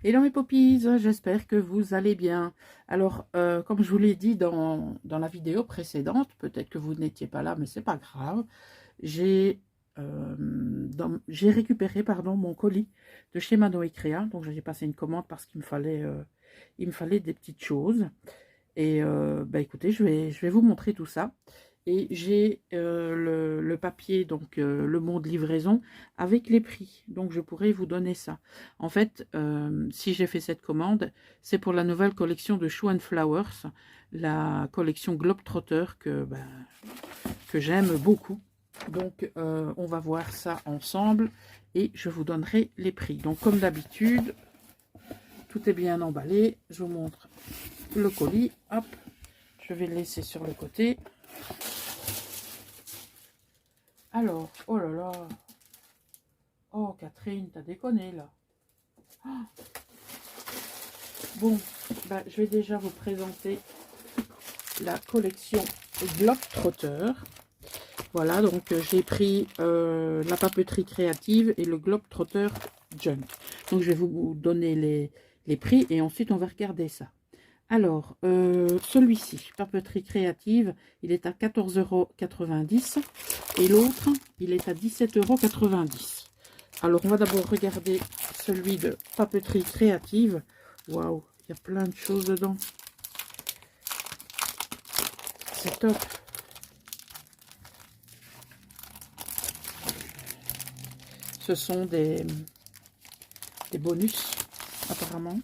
Hello mes poppies, j'espère que vous allez bien. Alors, comme je vous l'ai dit dans la vidéo précédente, peut-être que vous n'étiez pas là, mais c'est pas grave, j'ai j'ai récupéré mon colis de chez Mano et Créa. Donc j'ai passé une commande parce il me fallait des petites choses. Et bah écoutez, je vais vous montrer tout ça. Et j'ai le papier, donc le bon de livraison, avec les prix. Donc je pourrais vous donner ça. En fait, si j'ai fait cette commande, c'est pour la nouvelle collection de Shoe and Flowers, la collection Globetrotter que j'aime beaucoup. Donc on va voir ça ensemble et je vous donnerai les prix. Donc comme d'habitude, tout est bien emballé. Je vous montre le colis. Hop, je vais le laisser sur le côté. Alors, oh là là. Oh, Catherine, t'as déconné, là. Ah. Bon, bah, je vais déjà vous présenter la collection Globetrotter. Voilà, donc j'ai pris la papeterie créative et le Globetrotter Junk. Donc, je vais vous donner les prix et ensuite, on va regarder ça. Alors, celui-ci, papeterie créative, il est à 14,90 € et l'autre, il est à 17,90 €. Alors, on va d'abord regarder celui de papeterie créative. Waouh, il y a plein de choses dedans. C'est top. Ce sont des bonus, apparemment.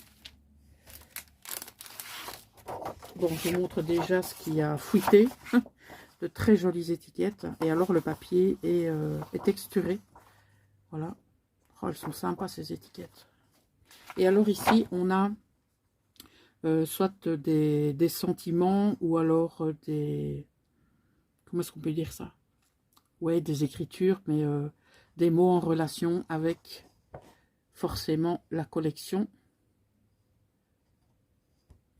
Bon, je vous montre déjà ce qui a fuité. De très jolies étiquettes. Et alors, le papier est texturé. Voilà. Oh, elles sont sympas, ces étiquettes. Et alors, ici, on a soit des sentiments ou alors des... Comment est-ce qu'on peut dire ça? Ouais, des écritures, mais des mots en relation avec forcément la collection.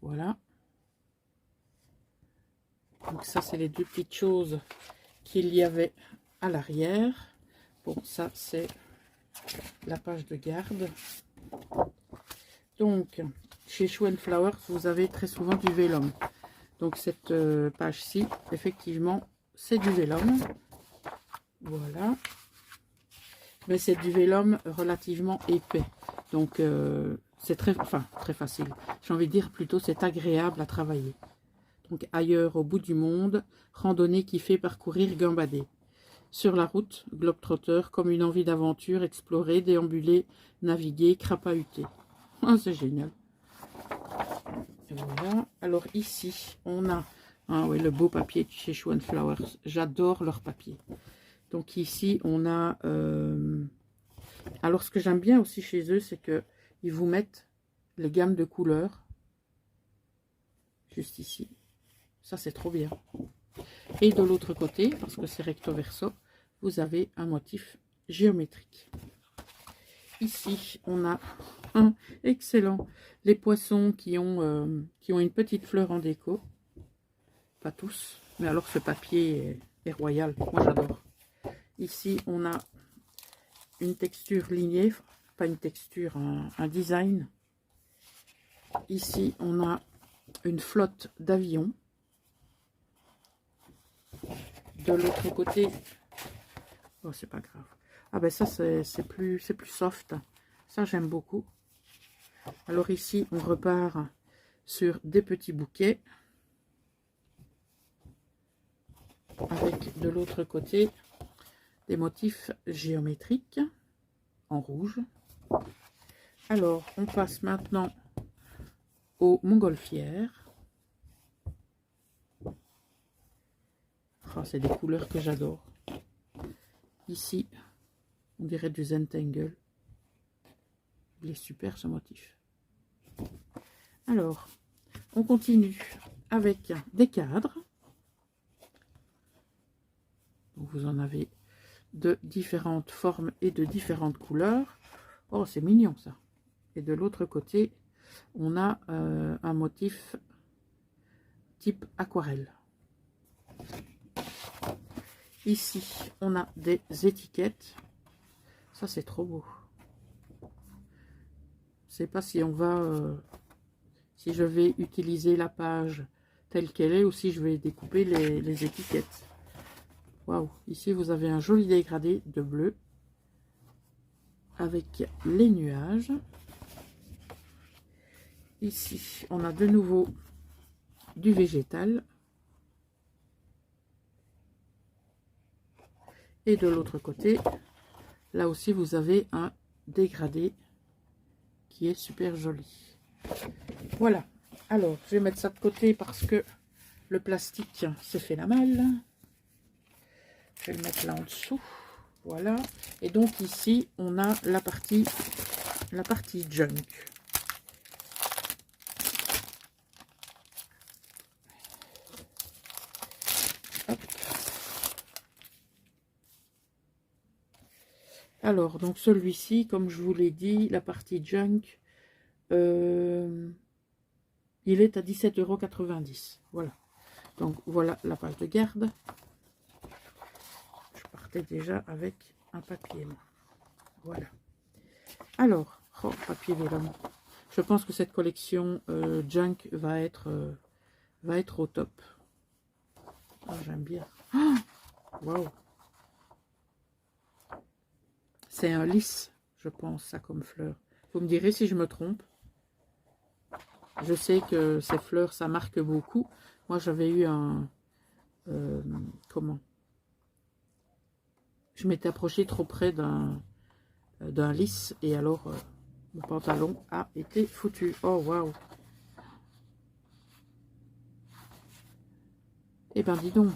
Voilà. Donc ça, c'est les deux petites choses qu'il y avait à l'arrière. Bon, ça, c'est la page de garde. Donc, chez Shoe and Flowers, vous avez très souvent du vélum. Donc, cette page-ci, effectivement, c'est du vélum. Voilà. Mais c'est du vélum relativement épais. Donc, c'est très facile. J'ai envie de dire plutôt, c'est agréable à travailler. Donc, ailleurs au bout du monde, randonnée qui fait parcourir gambader. Sur la route, globetrotter, comme une envie d'aventure, explorer, déambuler, naviguer, crapahuter. Ah, c'est génial. Voilà. Alors ici, on a ouais, le beau papier de chez Shoe and Flowers. J'adore leur papier. Donc ici, on a... alors, ce que j'aime bien aussi chez eux, c'est que ils vous mettent les gammes de couleurs. Juste ici. Ça, c'est trop bien. Et de l'autre côté, parce que c'est recto verso, vous avez un motif géométrique. Ici, on a excellent, les poissons qui ont une petite fleur en déco. Pas tous, mais alors ce papier est royal. Moi, j'adore. Ici, on a une texture lignée, pas une texture, un design. Ici, on a une flotte d'avions. De l'autre côté, oh, c'est pas grave. Ah ben ça, c'est plus soft. Ça, j'aime beaucoup. Alors ici, on repart sur des petits bouquets. Avec de l'autre côté, des motifs géométriques en rouge. Alors, on passe maintenant aux montgolfières. Oh, c'est des couleurs que j'adore. Ici, on dirait du Zentangle. Il est super ce motif. Alors, on continue avec des cadres. Donc, vous en avez de différentes formes et de différentes couleurs. Oh, c'est mignon ça. Et de l'autre côté, on a un motif type aquarelle. Ici, on a des étiquettes. Ça, c'est trop beau. sais pas si on va... si je vais utiliser la page telle qu'elle est ou si je vais découper les étiquettes. Waouh! Ici, vous avez un joli dégradé de bleu avec les nuages. Ici, on a de nouveau du végétal. Et de l'autre côté, là aussi, vous avez un dégradé qui est super joli. Voilà. Alors, je vais mettre ça de côté parce que le plastique s'est fait la malle. Je vais le mettre là en dessous. Voilà. Et donc ici, on a la partie junk. Hop. Alors, donc celui-ci, comme je vous l'ai dit, la partie junk, il est à 17,90 €. Voilà. Donc voilà la page de garde. Je partais déjà avec un papier. Voilà. Alors, oh, papier vélum. Je pense que cette collection junk va être au top. Oh, j'aime bien. Waouh. C'est un lys, je pense, ça comme fleur. Vous me direz si je me trompe. Je sais que ces fleurs, ça marque beaucoup. Moi, j'avais eu un... comment? Je m'étais approché trop près d'un lys et alors mon pantalon a été foutu. Oh, waouh! Eh ben, dis donc,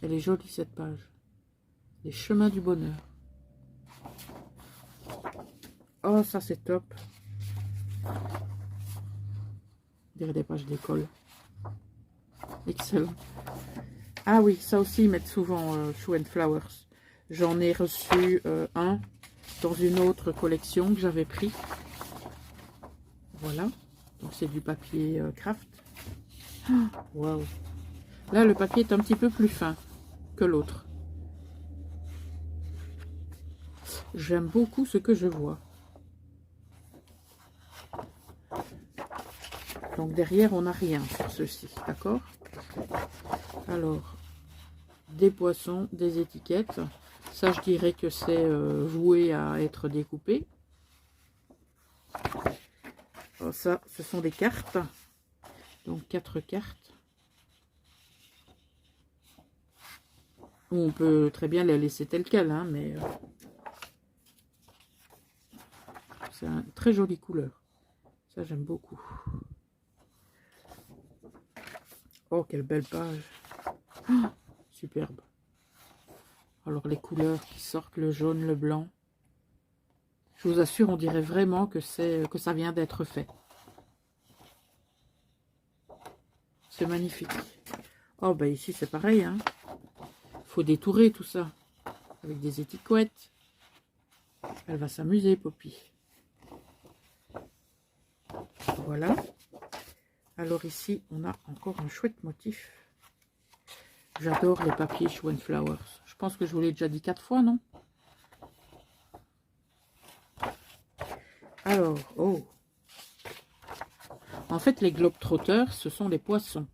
elle est jolie cette page. Les chemins du bonheur. Oh, ça c'est top. Derrière des pages d'école. Excellent. Ah oui, ça aussi, ils mettent souvent Shoe and Flowers. J'en ai reçu un dans une autre collection que j'avais pris. Voilà. Donc c'est du papier craft. Waouh. Là, le papier est un petit peu plus fin que l'autre. J'aime beaucoup ce que je vois. Donc derrière, on n'a rien sur ceci, d'accord? Alors, des poissons, des étiquettes. Ça, je dirais que c'est voué à être découpé. Alors ça, ce sont des cartes. Donc 4 cartes. On peut très bien les laisser telles quelles, hein, mais c'est une très jolie couleur. Ça, j'aime beaucoup. Oh, quelle belle page. Oh, superbe. Alors, les couleurs qui sortent, le jaune, le blanc. Je vous assure, on dirait vraiment que ça vient d'être fait. C'est magnifique. Oh, ben ici, c'est pareil, hein. Faut détourer tout ça. Avec des étiquettes. Elle va s'amuser, Poppy. Voilà. Alors ici, on a encore un chouette motif. J'adore les papiers Shoe and Flowers. Je pense que je vous l'ai déjà dit 4 fois, non? Alors, oh. En fait, les globetrotters, ce sont des poissons.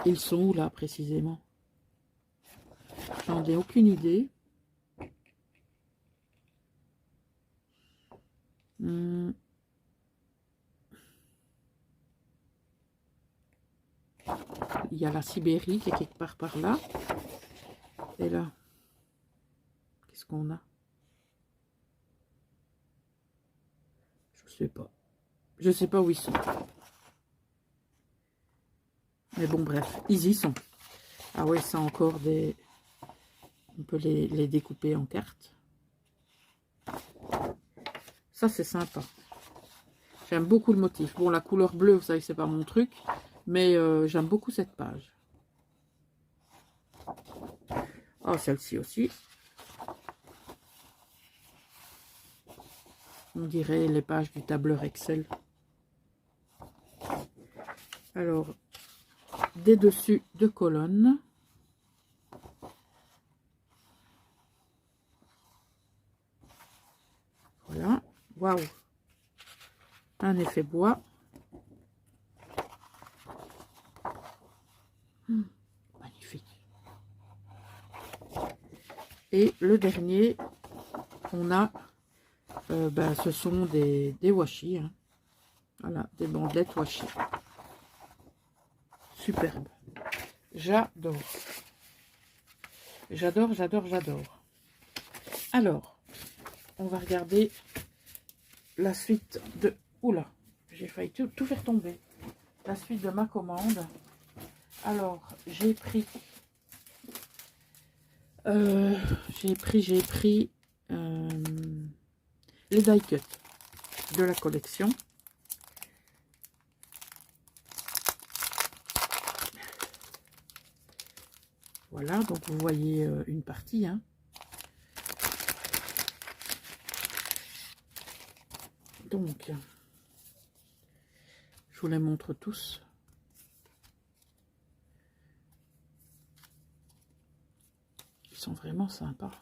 Ils sont où, là, précisément? J'en ai aucune idée. Il y a la Sibérie qui est quelque part par là. Et là, qu'est-ce qu'on a? Je sais pas. Je sais pas où ils sont. Mais bon, bref, ils y sont. Ah ouais, ça encore des... On peut les découper en cartes. Ça, c'est sympa. J'aime beaucoup le motif. Bon, la couleur bleue, vous savez, c'est pas mon truc. Mais j'aime beaucoup cette page. Oh, celle-ci aussi. On dirait les pages du tableur Excel. Alors, des dessus de colonnes. Voilà. Waouh. Un effet bois. Magnifique. Et le dernier, on a, ce sont des washi. Hein. Voilà, des bandelettes washi. Superbe. J'adore. J'adore, j'adore, j'adore. Alors, on va regarder la suite de... Oula, j'ai failli tout faire tomber. La suite de ma commande. Alors, j'ai pris les die cut de la collection. Voilà, donc vous voyez une partie. Hein. Donc, je vous les montre tous. Ils sont vraiment sympas.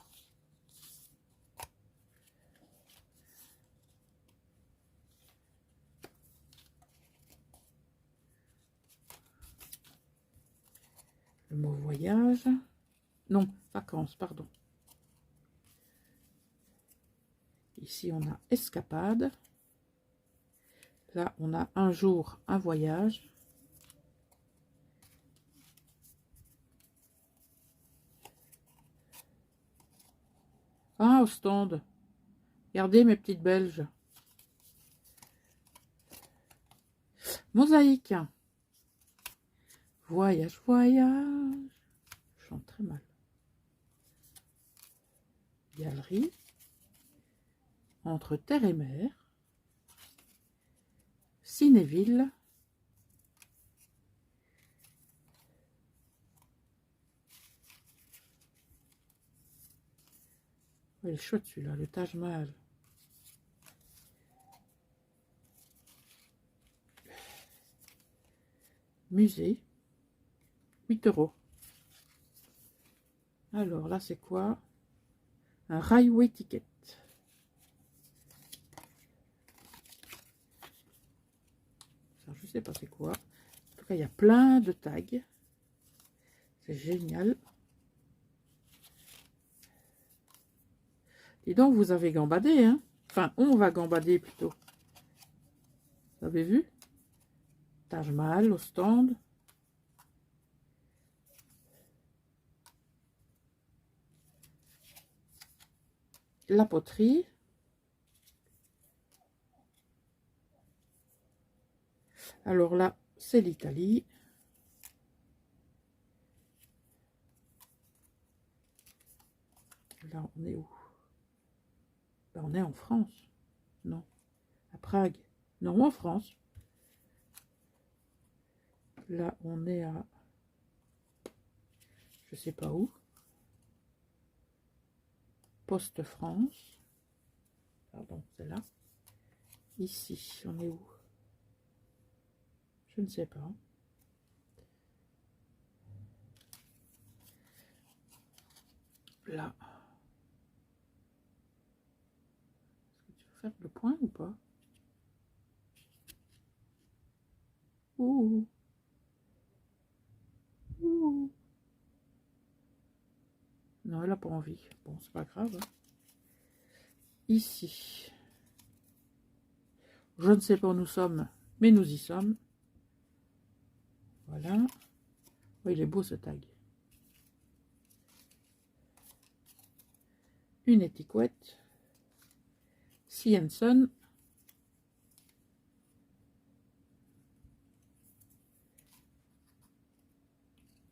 Le mot voyage. Non, vacances, pardon. Ici, on a escapade. Là, on a un jour, un voyage. Ah, au stand. Regardez mes petites Belges. Mosaïque. Voyage, voyage. Je chante très mal. Galerie. Entre terre et mer. Cinéville. Il est chouette celui-là, le Taj Mahal. Musée. 8 €. Alors là, c'est quoi? Un railway ticket. Ça, je sais pas c'est quoi. En tout cas, il y a plein de tags. C'est génial. Dis donc, vous avez gambadé, hein? Enfin, on va gambader plutôt. Vous avez vu? Taj Mahal au stand. La poterie. Alors là, c'est l'Italie. Là, on est où? Ben, on est en France. Non. À Prague. Non, en France. Là, on est à... Je sais pas où. Poste France. Pardon, c'est là. Ici, on est où? Je ne sais pas. Là. Est-ce que tu veux faire le point ou pas? Ouh. Ouh. Non, elle n'a pas envie. Bon, c'est pas grave. Hein. Ici. Je ne sais pas où nous sommes, mais nous y sommes. Voilà. Oh, il est beau ce tag. Une étiquette. Cienson.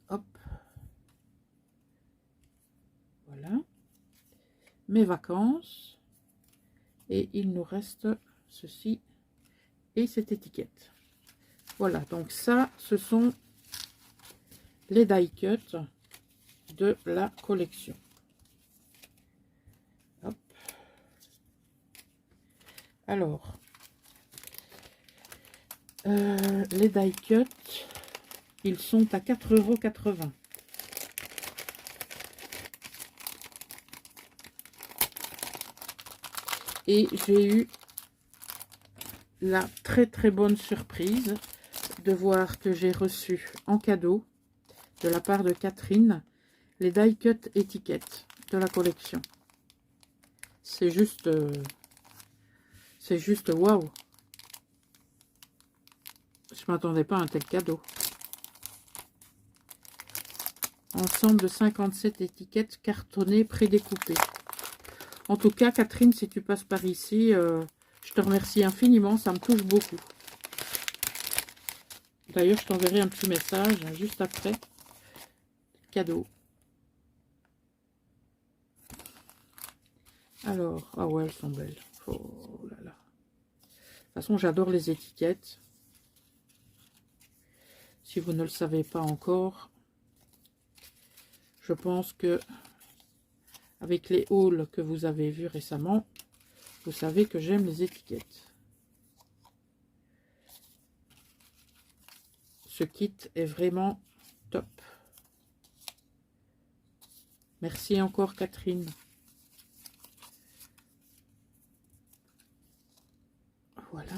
Hop. Voilà. Mes vacances. Et il nous reste ceci et cette étiquette. Voilà, donc ça, ce sont les die cut de la collection. Hop. Alors, les die cut, ils sont à 4,80 €. Et j'ai eu la très très bonne surprise de voir que j'ai reçu en cadeau de la part de Catherine les die cut étiquettes de la collection. C'est juste waouh. Je m'attendais pas à un tel cadeau. Ensemble de 57 étiquettes cartonnées prédécoupées. En tout cas, Catherine, si tu passes par ici, je te remercie infiniment, ça me touche beaucoup. D'ailleurs, je t'enverrai un petit message juste après. Cadeau. Alors, ah ouais, elles sont belles. Oh là là. De toute façon, j'adore les étiquettes. Si vous ne le savez pas encore, je pense que avec les hauls que vous avez vus récemment, vous savez que j'aime les étiquettes. Ce kit est vraiment top. Merci encore Catherine. Voilà.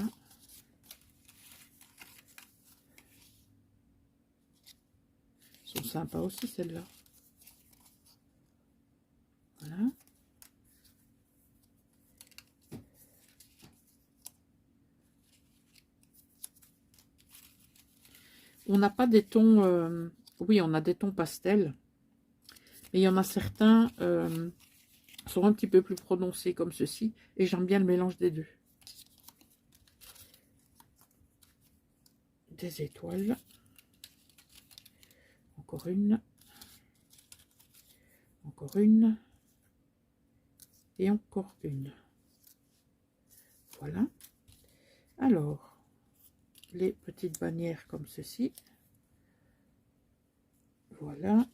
Elles sont sympas aussi celles-là. Voilà. On n'a pas des tons... oui, on a des tons pastels. Mais il y en a certains sont un petit peu plus prononcés comme ceci. Et j'aime bien le mélange des deux. Des étoiles. Encore une. Encore une. Et encore une. Voilà. Alors, les petites bannières comme ceci. Voilà.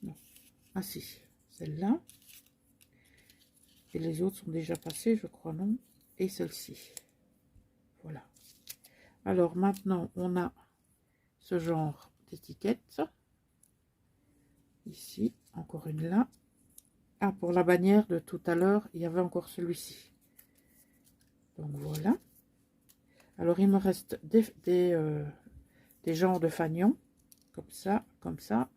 Non. Ah si, celle-là. Et les autres sont déjà passées, je crois, non? Et celle-ci. Voilà. Alors maintenant, on a ce genre d'étiquette. Ici, encore une là. Ah, pour la bannière de tout à l'heure, il y avait encore celui-ci. Donc voilà. Alors, il me reste des genres de fanions. Comme ça, comme ça,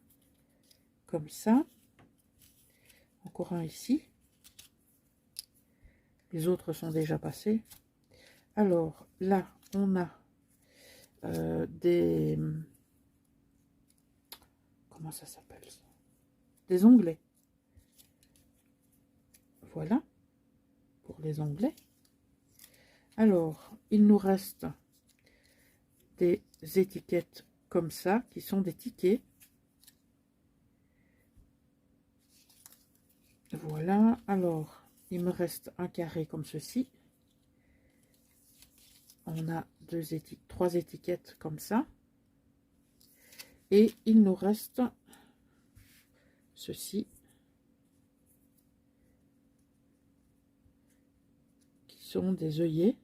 comme ça. Encore un ici. Les autres sont déjà passés. Alors, là, on a des... Comment ça s'appelle ça? Des onglets. Voilà. Pour les onglets. Alors, il nous reste des étiquettes comme ça, qui sont des tickets. Voilà. Alors, il me reste un carré comme ceci. On a trois étiquettes comme ça. Et il nous reste ceci. Qui sont des œillets.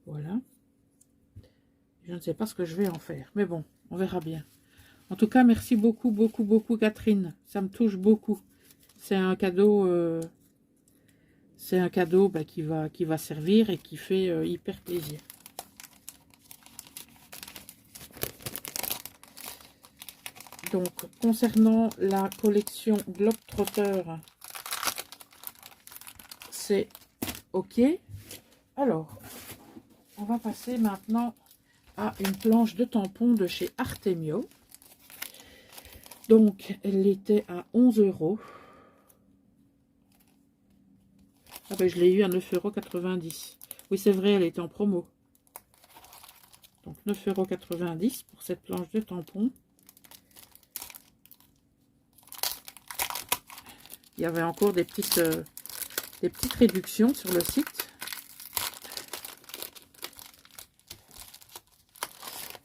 Voilà. Je ne sais pas ce que je vais en faire. Mais bon, on verra bien. En tout cas, merci beaucoup, beaucoup, beaucoup, Catherine. Ça me touche beaucoup. C'est un cadeau... bah, qui va servir et qui fait hyper plaisir. Donc, concernant la collection Globetrotter, c'est OK. Alors, on va passer maintenant à une planche de tampons de chez Artemio. Donc, elle était à 11 €. Ah ben, je l'ai eu à 9,90 €. Oui, c'est vrai, elle était en promo. Donc, 9,90 € pour cette planche de tampons. Il y avait encore des petites réductions sur le site.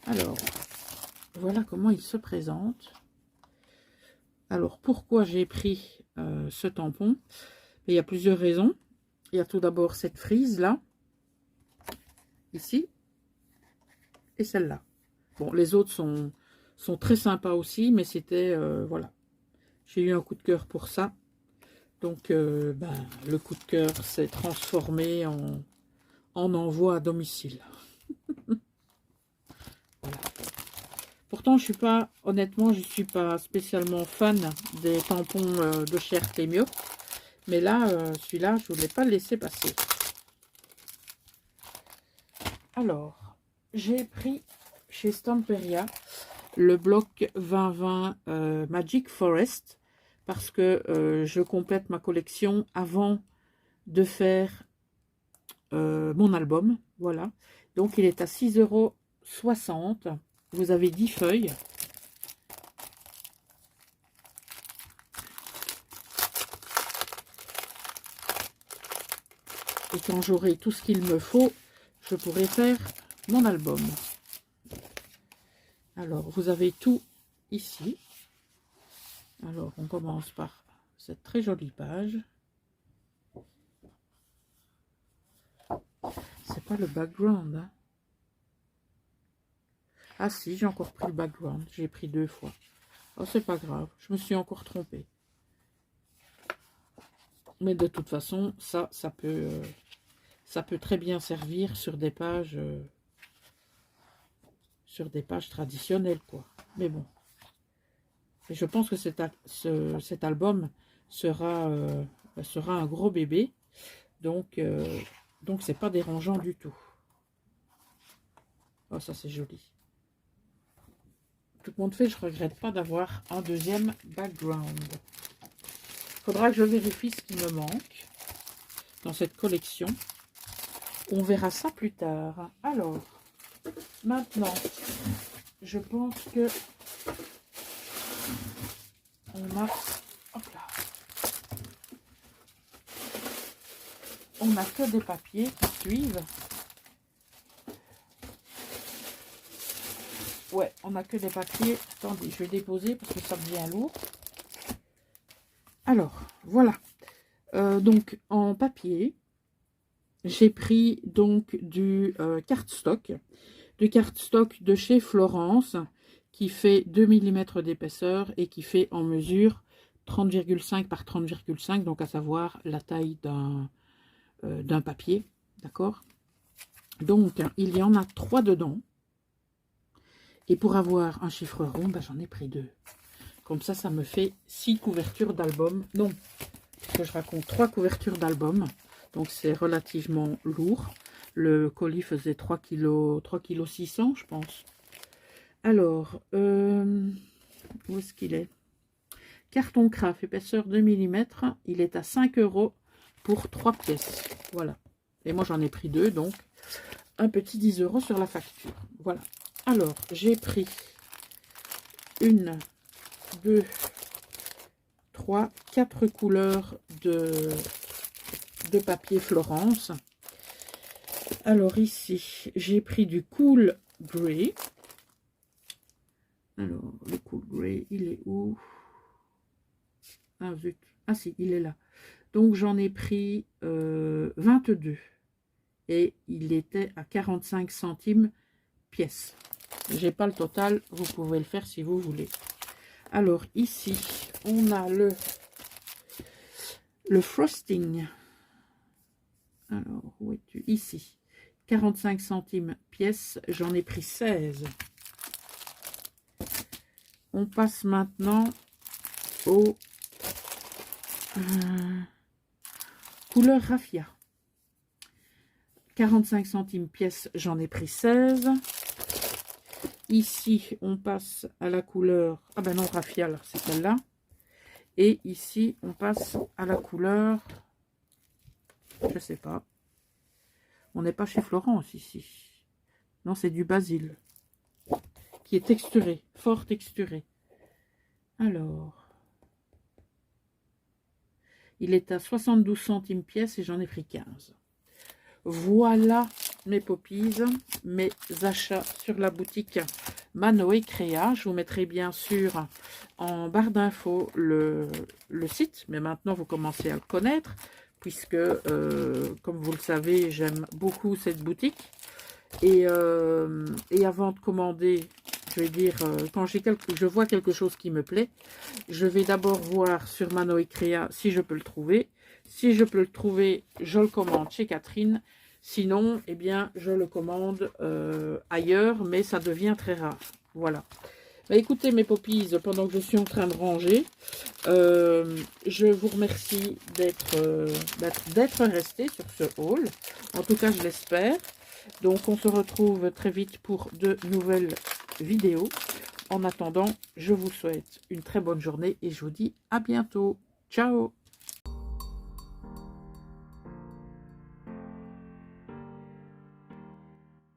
Alors, voilà comment il se présente. Alors, pourquoi j'ai pris ce tampon? Il y a plusieurs raisons. Il y a tout d'abord cette frise là, ici, et celle-là. Bon, les autres sont très sympas aussi, mais c'était, voilà. J'ai eu un coup de cœur pour ça. Donc, ben, le coup de cœur s'est transformé en envoi à domicile. Voilà. Pourtant, je suis pas, honnêtement, je suis pas spécialement fan des tampons de chez Artemio. Mais là, celui-là, je voulais pas le laisser passer. Alors, j'ai pris chez Stamperia le bloc 2020 Magic Forest parce que je complète ma collection avant de faire mon album. Voilà. Donc, il est à 6,60 €. Vous avez 10 feuilles. Et quand j'aurai tout ce qu'il me faut, je pourrai faire mon album. Alors, vous avez tout ici. Alors, on commence par cette très jolie page. C'est pas le background, hein. Ah si, j'ai encore pris le background. J'ai pris 2 fois. Oh, c'est pas grave. Je me suis encore trompée. Mais de toute façon, ça peut très bien servir sur des pages traditionnelles, quoi. Mais bon. Et je pense que cet album sera un gros bébé. Donc c'est pas dérangeant du tout. Oh, ça c'est joli. Tout compte fait, je regrette pas d'avoir un deuxième background. Faudra que je vérifie ce qui me manque dans cette collection. On verra ça plus tard. Alors, maintenant, je pense que on a que des papiers qui suivent. Ouais, on n'a que des papiers. Attendez, je vais déposer parce que ça devient lourd. Alors, voilà. Donc, en papier, j'ai pris donc du cardstock. Du cardstock de chez Florence, qui fait 2 mm d'épaisseur et qui fait en mesure 30,5 par 30,5, donc à savoir la taille d'un papier. D'accord? Donc, il y en a 3 dedans. Et pour avoir un chiffre rond, ben, j'en ai pris 2. Comme ça me fait 6 couvertures d'album. Non, que je raconte 3 couvertures d'album. Donc, c'est relativement lourd. Le colis faisait 3 kg, 600 kg, je pense. Alors, où est-ce qu'il est? Carton craft, épaisseur 2 mm. Il est à 5 € pour 3 pièces. Voilà. Et moi, j'en ai pris 2, donc un petit 10 € sur la facture. Voilà. Alors, j'ai pris 1, 2, 3, 4 couleurs de papier Florence. Alors ici, j'ai pris du Cool Grey. Alors, le Cool Grey, il est où? Ah, zut. Ah si, il est là. Donc, j'en ai pris 22. Et il était à 45 centimes pièce. J'ai pas le total, vous pouvez le faire si vous voulez. Alors, ici, on a le frosting. Alors, où es-tu? Ici. 45 centimes pièce, j'en ai pris 16. On passe maintenant au couleur raffia. 45 centimes pièce, j'en ai pris 16. Ici, on passe à la couleur... Ah ben non, raffia, alors c'est celle-là. Et ici, on passe à la couleur... Je sais pas. On n'est pas chez Florence ici. Non, c'est du basil. Qui est texturé, fort texturé. Alors, il est à 72 centimes pièce et j'en ai pris 15. Voilà mes poppies, mes achats sur la boutique Manoé Créa. Je vous mettrai bien sûr en barre d'infos le site, mais maintenant vous commencez à le connaître, puisque comme vous le savez, j'aime beaucoup cette boutique. Et avant de commander je vais dire, quand je vois quelque chose qui me plaît, je vais d'abord voir sur Mano Créa si je peux le trouver. Si je peux le trouver, je le commande chez Catherine. Sinon, eh bien, je le commande ailleurs, mais ça devient très rare. Voilà. Bah, écoutez, mes poppies, pendant que je suis en train de ranger, je vous remercie d'être restés sur ce haul. En tout cas, je l'espère. Donc, on se retrouve très vite pour de nouvelles vidéos. En attendant, je vous souhaite une très bonne journée et je vous dis à bientôt. Ciao!